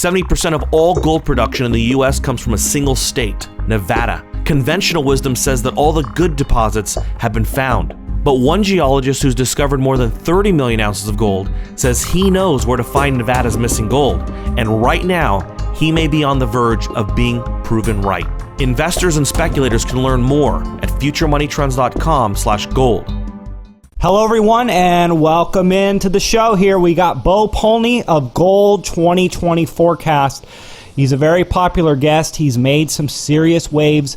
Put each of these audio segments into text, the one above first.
70% of all gold production in the U.S. comes from a single state, Nevada. Conventional wisdom says that all the good deposits have been found. But one geologist who's discovered more than 30 million ounces of gold says he knows where to find Nevada's missing gold. And right now, he may be on the verge of being proven right. Investors and speculators can learn more at futuremoneytrends.com/gold. Hello, everyone, and welcome into the show here. We got Bo Polny of Gold 2020 Forecast. He's a very popular guest. He's made some serious waves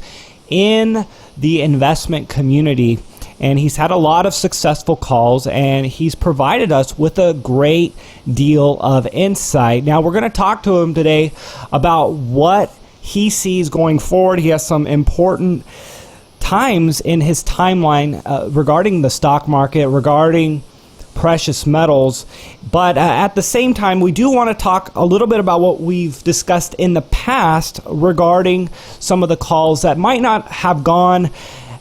in the investment community, and he's had a lot of successful calls, and he's provided us with a great deal of insight. Now, we're going to talk to him today about what he sees going forward. He has some important times in his timeline regarding the stock market, regarding precious metals. But at the same time, we do want to talk a little bit about what we've discussed in the past regarding some of the calls that might not have gone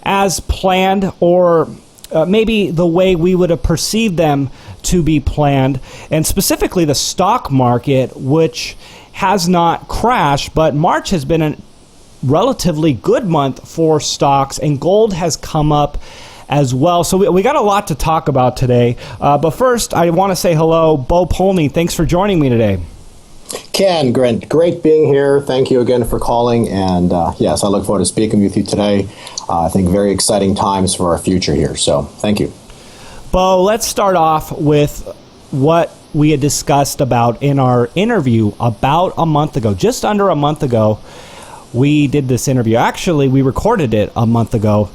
as planned, or maybe the way we would have perceived them to be planned, and specifically the stock market, which has not crashed, but March has been a relatively good month for stocks, and gold has come up as well. So we got a lot to talk about today. But first, I want to say hello, Bo Polny. Thanks for joining me today. Ken, great being here. Thank you again for calling. And yes, I look forward to speaking with you today. I think very exciting times for our future here. So thank you. Bo, let's start off with what we had discussed about in our interview about a month ago, just under a month ago. We did this interview. Actually, we recorded it a month ago,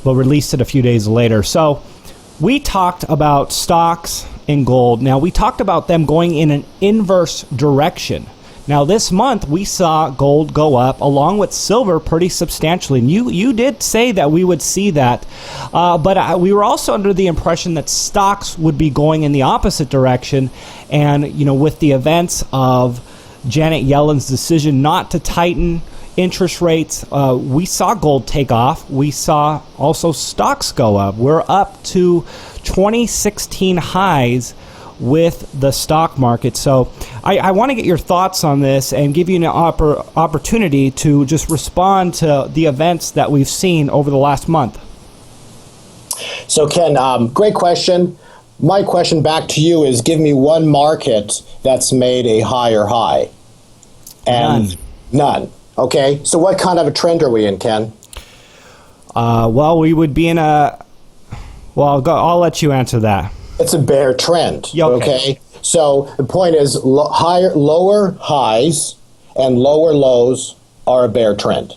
but released it a few days later. So we talked about stocks and gold. Now, we talked about them going in an inverse direction. Now, this month, we saw gold go up along with silver pretty substantially. And you did say that we would see that. But we were also under the impression that stocks would be going in the opposite direction. And, with the events of Janet Yellen's decision not to tighten interest rates, we saw gold take off. We saw also stocks go up. We're up to 2016 highs with the stock market. So I want to get your thoughts on this and give you an opportunity to just respond to the events that we've seen over the last month. So Ken, great question. My question back to you is, give me one market that's made a higher high. And none. Okay, so what kind of a trend are we in, Ken? Well, we would be in a... Well, I'll let you answer that. It's a bear trend, okay? So the point is, lower highs and lower lows are a bear trend,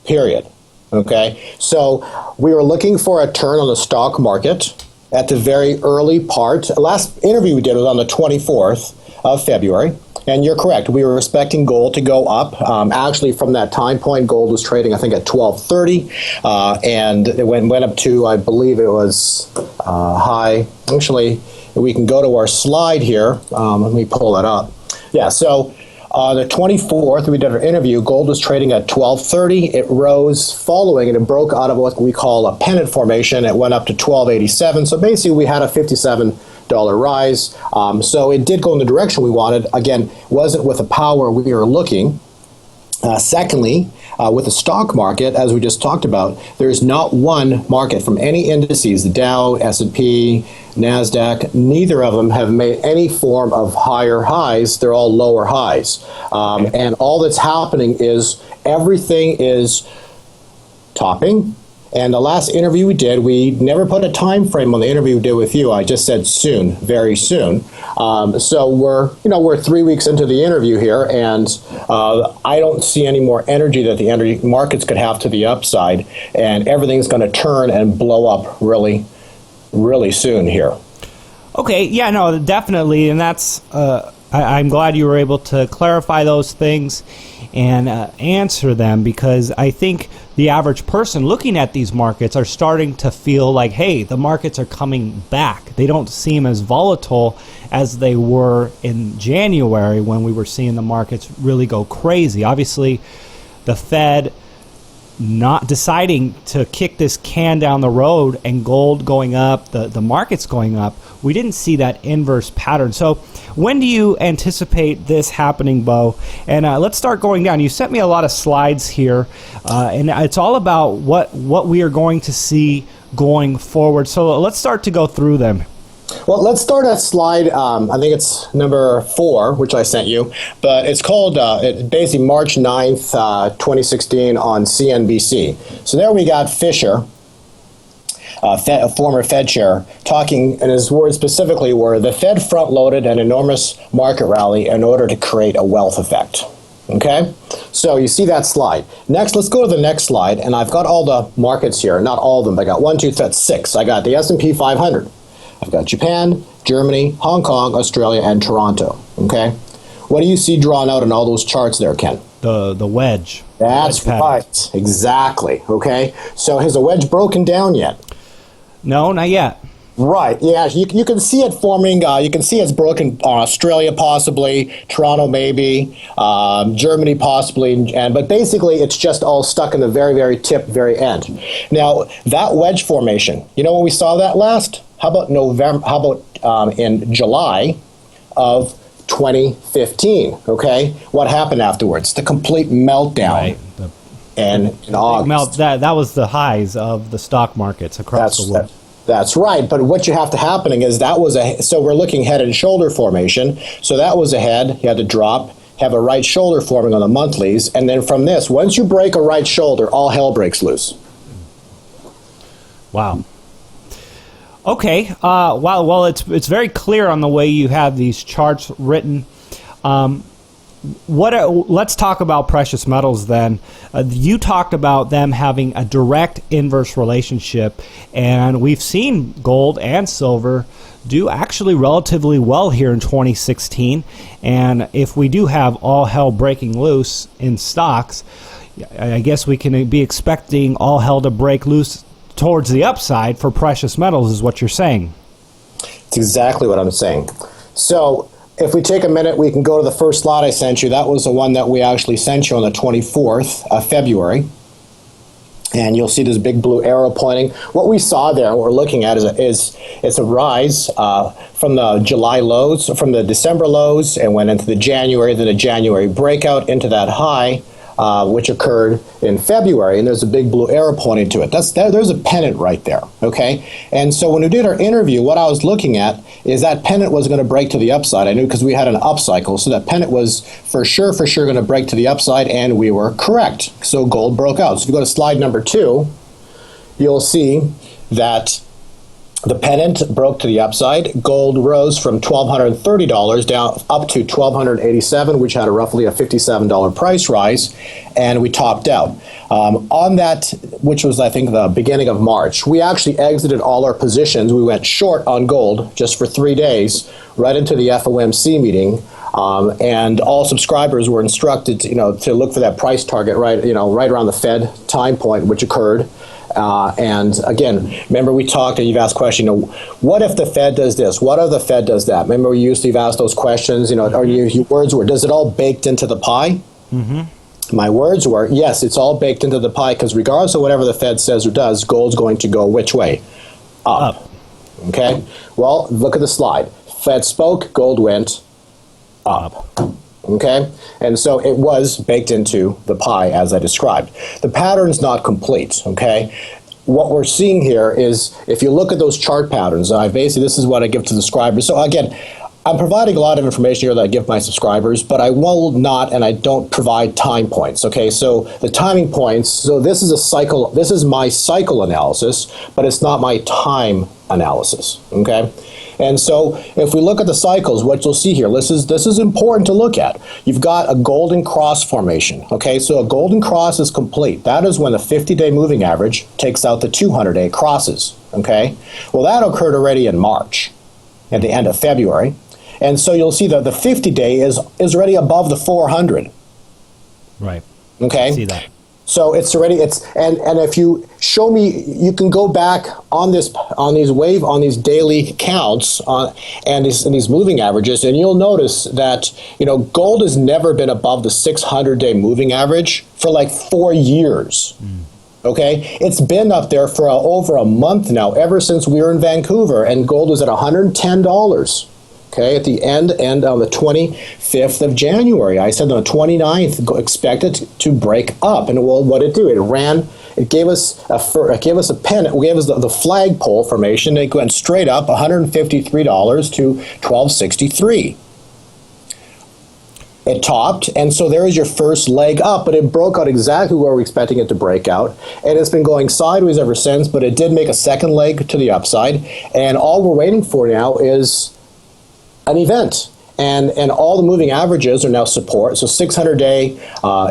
period, okay? So we were looking for a turn on the stock market at the very early part. Last interview we did was on the 24th of February. And you're correct. We were expecting gold to go up. Actually, from that time point, gold was trading, I think, at $12.30, and it went up to, I believe it was high. Actually, we can go to our slide here. Let me pull that up. Yeah, so on the 24th, we did our interview. Gold was trading at $12.30. It rose following, and it broke out of what we call a pennant formation. It went up to $12.87. So basically, we had a $57 rise. So it did go in the direction we wanted. Again, wasn't with the power we were looking. Secondly, with the stock market, as we just talked about, there's not one market from any indices, the Dow, S&P, NASDAQ, neither of them have made any form of higher highs. They're all lower highs. And all that's happening is everything is topping. And the last interview we did, we never put a time frame on the interview we did with you. I just said soon, very soon. So we're 3 weeks into the interview here, and I don't see any more energy that the energy markets could have to the upside, and everything's going to turn and blow up really, really soon here. Okay, yeah, no, definitely, and that's I'm glad you were able to clarify those things and answer them, because I think the average person looking at these markets are starting to feel like, hey, the markets are coming back. They don't seem as volatile as they were in January when we were seeing the markets really go crazy. Obviously, the Fed not deciding to kick this can down the road and gold going up, the market's going up, we didn't see that inverse pattern. So when do you anticipate this happening, Bo? And let's start going down. You sent me a lot of slides here, and it's all about what we are going to see going forward. So let's start to go through them. Well, let's start at slide, I think it's number 4, which I sent you, but it's called, basically March 9th, 2016 on CNBC. So there we got Fisher, a former Fed chair, talking, and his words specifically were, the Fed front-loaded an enormous market rally in order to create a wealth effect. Okay? So you see that slide. Next, let's go to the next slide, and I've got all the markets here, not all of them, but I got 1, 2, 3, 6. I got the S&P 500. I've got Japan, Germany, Hong Kong, Australia, and Toronto. Okay? What do you see drawn out in all those charts there, Ken? The wedge. That's right. Exactly. Okay? So has the wedge broken down yet? No, not yet. Right. Yeah, you can see it forming. You can see it's broken on Australia possibly, Toronto maybe, Germany possibly, but basically it's just all stuck in the very, very tip, very end. Now, that wedge formation, you know when we saw that last? How about November? How about in July of 2015? Okay, what happened afterwards? The complete meltdown. Right. In August. That was the highs of the stock markets across the world. That's right, but what you have to happening is so we're looking head and shoulder formation. So that was a head, you had to drop, have a right shoulder forming on the monthlies, and then from this, once you break a right shoulder, all hell breaks loose. Wow. Okay. Well, it's very clear on the way you have these charts written. Let's talk about precious metals then. You talked about them having a direct inverse relationship, and we've seen gold and silver do actually relatively well here in 2016. And if we do have all hell breaking loose in stocks, I guess we can be expecting all hell to break loose towards the upside for precious metals, is what you're saying. It's exactly what I'm saying. So if we take a minute, we can go to the first slide I sent you. That was the one that we actually sent you on the 24th of February. And you'll see this big blue arrow pointing. What we saw there, what we're looking at is it's a rise from the July lows, from the December lows, and went into the January, then a January breakout into that high, which occurred in February, and there's a big blue arrow pointing to it. There's a pennant right there, okay? And so when we did our interview, what I was looking at is that pennant was going to break to the upside. I knew because we had an upcycle, so that pennant was for sure going to break to the upside, and we were correct. So gold broke out. So if you go to slide number 2, you'll see that the pennant broke to the upside. Gold rose from $1,230 down up to $1,287, which had roughly a $57 price rise, and we topped out. On that, which was, I think, the beginning of March, we actually exited all our positions. We went short on gold just for 3 days, right into the FOMC meeting, and all subscribers were instructed to look for that price target right around the Fed time point, which occurred. And again, remember we talked and you've asked questions, what if the Fed does this? What if the Fed does that? Remember you've asked those questions, or your words were, does it all baked into the pie? Mm-hmm. My words were, yes, it's all baked into the pie, because regardless of whatever the Fed says or does, gold's going to go which way? Up. Okay? Well, look at the slide. Fed spoke, gold went up. Okay? And so it was baked into the pie as I described. The pattern's not complete, okay? What we're seeing here is, if you look at those chart patterns, this is what I give to subscribers. So again, I'm providing a lot of information here that I give my subscribers, but I will not, and I don't provide time points, okay? So the timing points, so this is a cycle, this is my cycle analysis, but it's not my time analysis, okay? And so if we look at the cycles, what you'll see here, this is important to look at. You've got a golden cross formation, okay? So a golden cross is complete. That is when the 50-day moving average takes out the 200-day crosses, okay? Well, that occurred already in March, at the end of February. And so you'll see that the 50-day is already above the 400. Right. Okay? I see that. So it's already and if you show me, you can go back on these daily counts and these moving averages, and you'll notice that gold has never been above the 600-day moving average for like 4 years. Okay, it's been up there for over a month now, ever since we were in Vancouver, and gold was at $110. Okay, at the end on the 25th of January. I said on the 29th, expect it to break up. And what did it do? It gave us a pennant, it gave us the flagpole formation. It went straight up $153 to $1263. It topped, and so there is your first leg up, but it broke out exactly where we're expecting it to break out, and it's been going sideways ever since, but it did make a second leg to the upside, and all we're waiting for now is an event. And all the moving averages are now support. So 600-day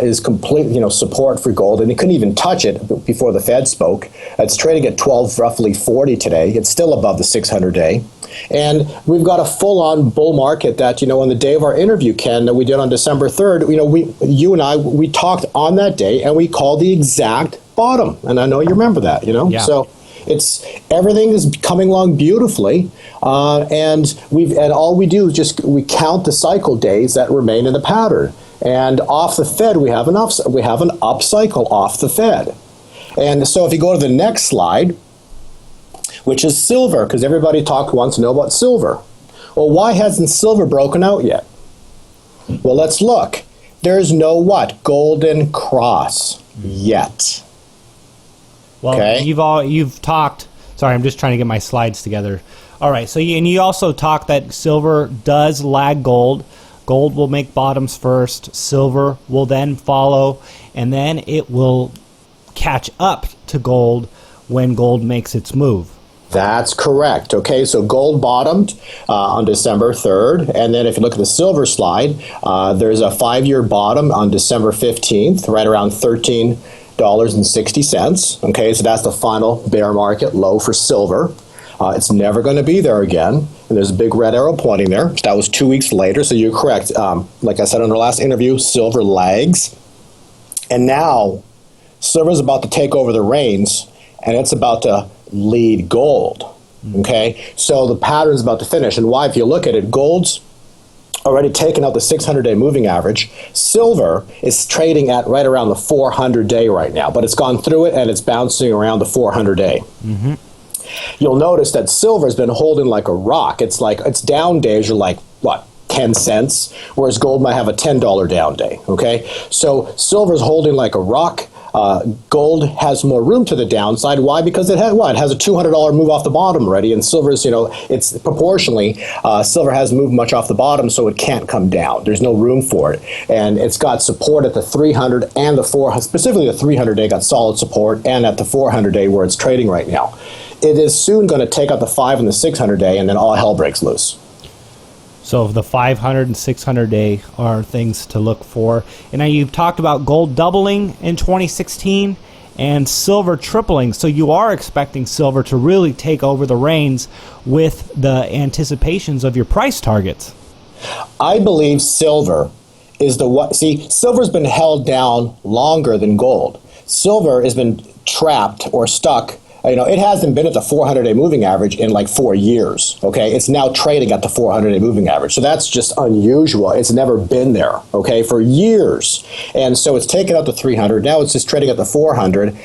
is complete, support for gold, and it couldn't even touch it before the Fed spoke. It's trading at roughly 40 today. It's still above the 600-day. And we've got a full-on bull market that, on the day of our interview, Ken, that we did on December 3rd, you and I, we talked on that day, and we called the exact bottom. And I know you remember that, Yeah. So everything is coming along beautifully, and all we do is we count the cycle days that remain in the pattern. And off the Fed, we have an up cycle off the Fed. And so if you go to the next slide, which is silver, because everybody wants to know about silver. Well, why hasn't silver broken out yet? Well, let's look. There's no golden cross yet. Well, okay. You've talked. Sorry, I'm just trying to get my slides together. All right. So you also talked that silver does lag gold. Gold will make bottoms first. Silver will then follow, and then it will catch up to gold when gold makes its move. That's correct. Okay, so gold bottomed on December 3rd, and then if you look at the silver slide, there's a 5-year bottom on December 15th, right around $13.60. Okay, so that's the final bear market low for silver. It's never going to be there again, and there's a big red arrow pointing there. That was 2 weeks later, so you're correct. Like I said in our last interview, silver lags, and now silver's about to take over the reins, and it's about to lead gold. Okay, so the pattern's about to finish, and why? If you look at it, gold's already taken out the 600-day moving average. Silver is trading at right around the 400-day right now, but it's gone through it and it's bouncing around the 400-day. Mm-hmm. You'll notice that silver's been holding like a rock. It's like its down days are like 10 cents, whereas gold might have a $10 down day. Okay, so silver's holding like a rock. Gold has more room to the downside. Why? Because it has a $200 move off the bottom already, and silver's, it's proportionally, silver hasn't moved much off the bottom, so it can't come down. There's no room for it, and it's got support at the 300 and the 400. Specifically, the 300-day got solid support, and at the 400-day where it's trading right now. It is soon going to take out the 5 and the 600-day, and then all hell breaks loose. So the 500 and 600-day are things to look for. And now you've talked about gold doubling in 2016 and silver tripling. So you are expecting silver to really take over the reins with the anticipations of your price targets. I believe silver is silver's been held down longer than gold. Silver has been trapped or stuck. It hasn't been at the 400-day moving average in like 4 years, okay? It's now trading at the 400-day moving average. So that's just unusual. It's never been there, okay, for years. And so it's taken out the 300. Now it's just trading at the 400.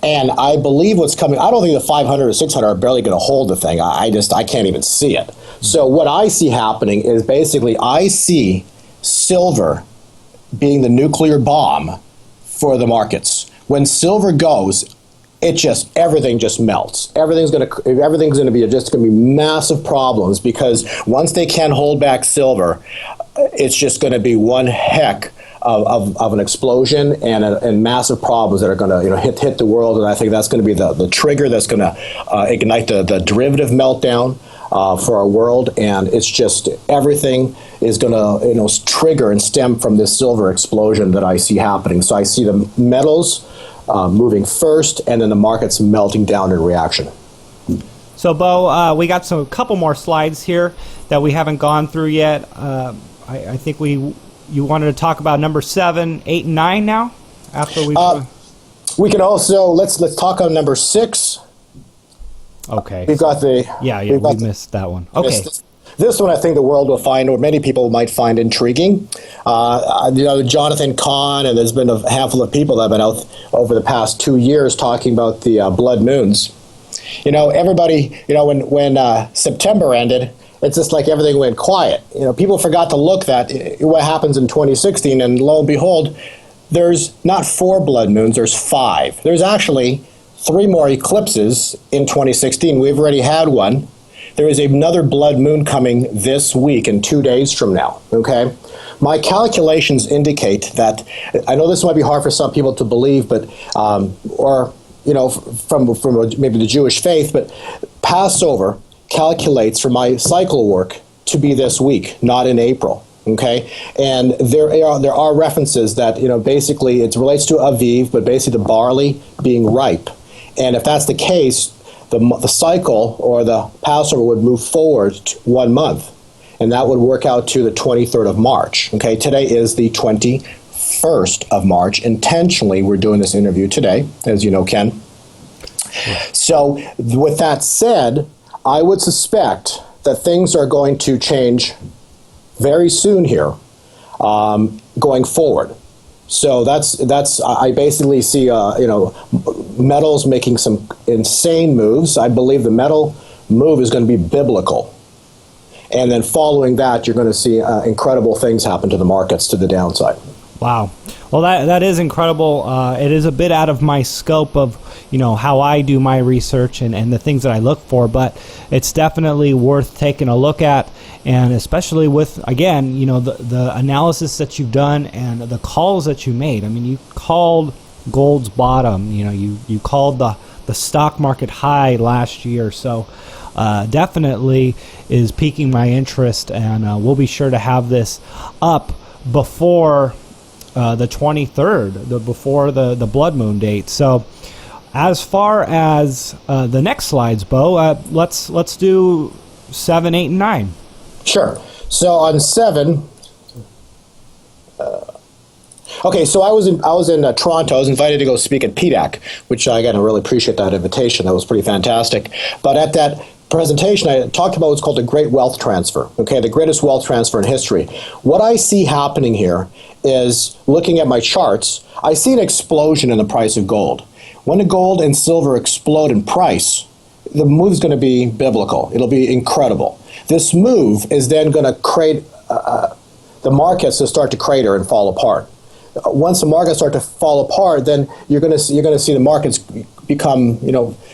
And I believe what's coming, I don't think the 500 or 600 are barely going to hold the thing. I can't even see it. So what I see happening is basically I see silver being the nuclear bomb for the markets. When silver goes, everything just melts. Everything's going to be massive problems, because once they can't hold back silver, it's just going to be one heck of an explosion and massive problems that are going to hit the world. And I think that's going to be the trigger that's going to ignite the derivative meltdown for our world. And it's just everything is going to trigger and stem from this silver explosion that I see happening. So I see the metals moving first, and then the market's melting down in reaction. So, Bo, we got a couple more slides here that we haven't gone through yet. I think you wanted to talk about number 7, 8, and 9 now? after we? We can also let's talk on number 6. Okay. We've got the we missed that one. Okay. This one I think the world will find, or many people might find, intriguing. Jonathan Kahn, and there's been a handful of people that have been out over the past 2 years talking about the blood moons. Everybody, when September ended, it's just like everything went quiet. People forgot to look at what happens in 2016, and lo and behold, there's not 4 blood moons, there's 5. There's actually 3 more eclipses in 2016. We've already had one. There is another blood moon coming this week in 2 days from now, okay? My calculations indicate that, I know this might be hard for some people to believe, but, from maybe the Jewish faith, but Passover calculates for my cycle work to be this week, not in April, okay? And there are references that, basically it relates to Aviv, but basically the barley being ripe. And if that's the case, the cycle or the Passover would move forward 1 month, and that would work out to the 23rd of March. Okay, today is the 21st of March. Intentionally, we're doing this interview today, as you know, Ken. So with that said, I would suspect that things are going to change very soon here, going forward. So that's I basically see metals making some insane moves. I believe the metal move is going to be biblical, and then following that, you're going to see incredible things happen to the markets to the downside. Wow. Well, that is incredible. It is a bit out of my scope of how I do my research and the things that I look for, but it's definitely worth taking a look at, and especially with, again, the analysis that you've done and the calls that you made. I mean, you called gold's bottom. You called the stock market high last year, so definitely is piquing my interest, and we'll be sure to have this up before the 23rd, before the blood moon date. So as far as the next slides, Bo, let's do 7, 8, and 9. Sure. So on 7, okay. So I was in Toronto. I was invited to go speak at PDAC, which I really appreciate that invitation. That was pretty fantastic. But at that presentation, I talked about what's called the Great Wealth Transfer. Okay, the greatest wealth transfer in history. What I see happening here is, looking at my charts, I see an explosion in the price of gold. When the gold and silver explode in price, the move is going to be biblical. It'll be incredible. This move is then going to create the markets to start to crater and fall apart. Once the markets start to fall apart, then you're going to see the markets become,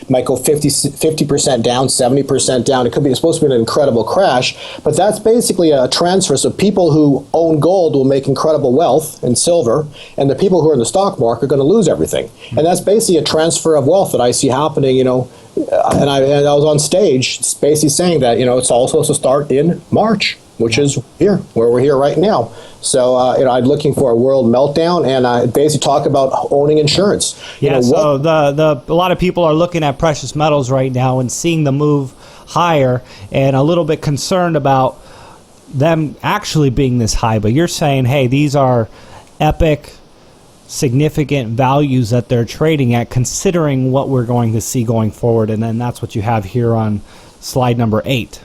might go 50% down, 70% down. It's supposed to be an incredible crash, but that's basically a transfer. So people who own gold will make incredible wealth and silver, and the people who are in the stock market are going to lose everything. And that's basically a transfer of wealth that I see happening, and I was on stage basically saying that, it's all supposed to start in March, which is here, where we're here right now. So, I'm looking for a world meltdown, and I basically talk about owning insurance. Yeah, so a lot of people are looking at precious metals right now and seeing the move higher, and a little bit concerned about them actually being this high. But you're saying, hey, these are epic, significant values that they're trading at, considering what we're going to see going forward. And then that's what you have here on slide number 8.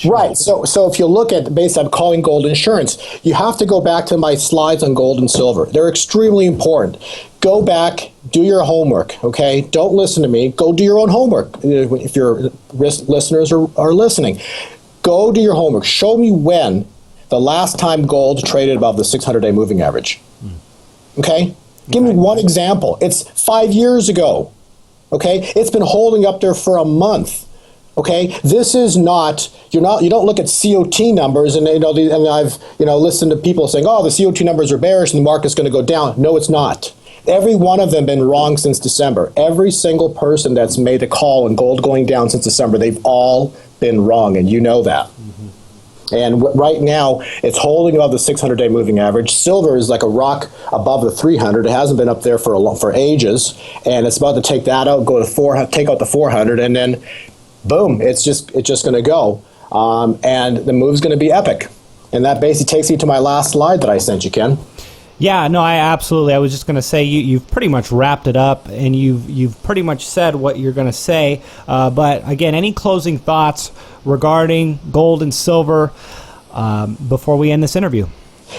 Right. So if you look at, I'm calling gold insurance, you have to go back to my slides on gold and silver. They're extremely important. Go back, do your homework, okay? Don't listen to me. Go do your own homework if your listeners are listening. Go do your homework. Show me when the last time gold traded above the 600-day moving average. Okay? Give me one example. It's 5 years ago. Okay? It's been holding up there for a month. Okay, this is not, you don't look at COT numbers and and I've listened to people saying, oh, the COT numbers are bearish and the market's going to go down. No, it's not. Every one of them been wrong since December. Every single person that's made a call on gold going down since December, they've all been wrong, and you know that. Mm-hmm. And right now, it's holding above the 600-day moving average. Silver is like a rock above the 300. It hasn't been up there for ages, and it's about to take that out, take out the 400, and then boom, it's just going to go. And the move's going to be epic. And that basically takes you to my last slide that I sent you, Ken. Yeah, no, I was just going to say you've pretty much wrapped it up, and you've pretty much said what you're going to say. But again, any closing thoughts regarding gold and silver before we end this interview?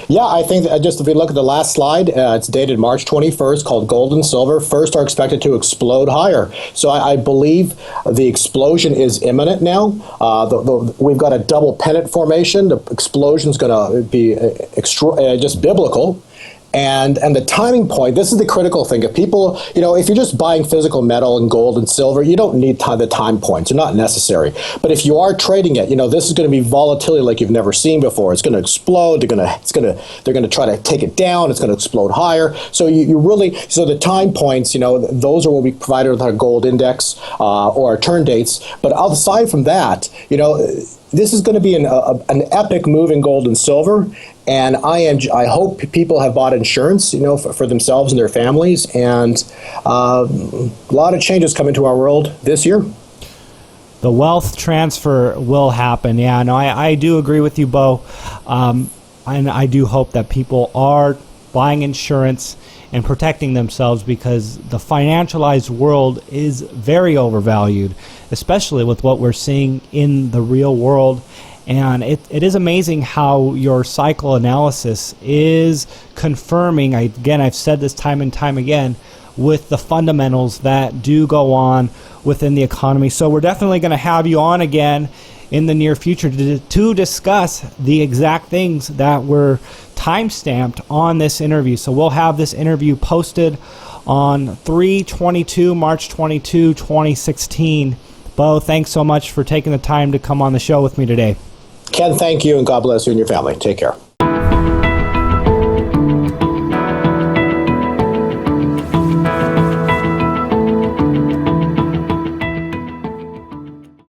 Yeah, I think that just if we look at the last slide, it's dated March 21st, called Gold and Silver. First are expected to explode higher. So I believe the explosion is imminent now. We've got a double pennant formation. The explosion is going to be just biblical. And the timing point, this is the critical thing. If people, if you're just buying physical metal and gold and silver, you don't need the time points. They're not necessary. But if you are trading it, this is going to be volatility like you've never seen before. It's going to explode. They're going to try to take it down. It's going to explode higher. So so the time points, those are what we provided with our gold index or our turn dates. But aside from that, this is going to be an epic move in gold and silver. And I hope people have bought insurance, for themselves and their families. And a lot of changes come into our world this year. The wealth transfer will happen. Yeah, no, I do agree with you, Bo. And I do hope that people are buying insurance and protecting themselves, because the financialized world is very overvalued, especially with what we're seeing in the real world. And it is amazing how your cycle analysis is confirming, I've said this time and time again, with the fundamentals that do go on within the economy. So we're definitely going to have you on again in the near future to discuss the exact things that were time-stamped on this interview. So we'll have this interview posted on March 22, 2016. Bo, thanks so much for taking the time to come on the show with me today. Ken, thank you, and God bless you and your family. Take care.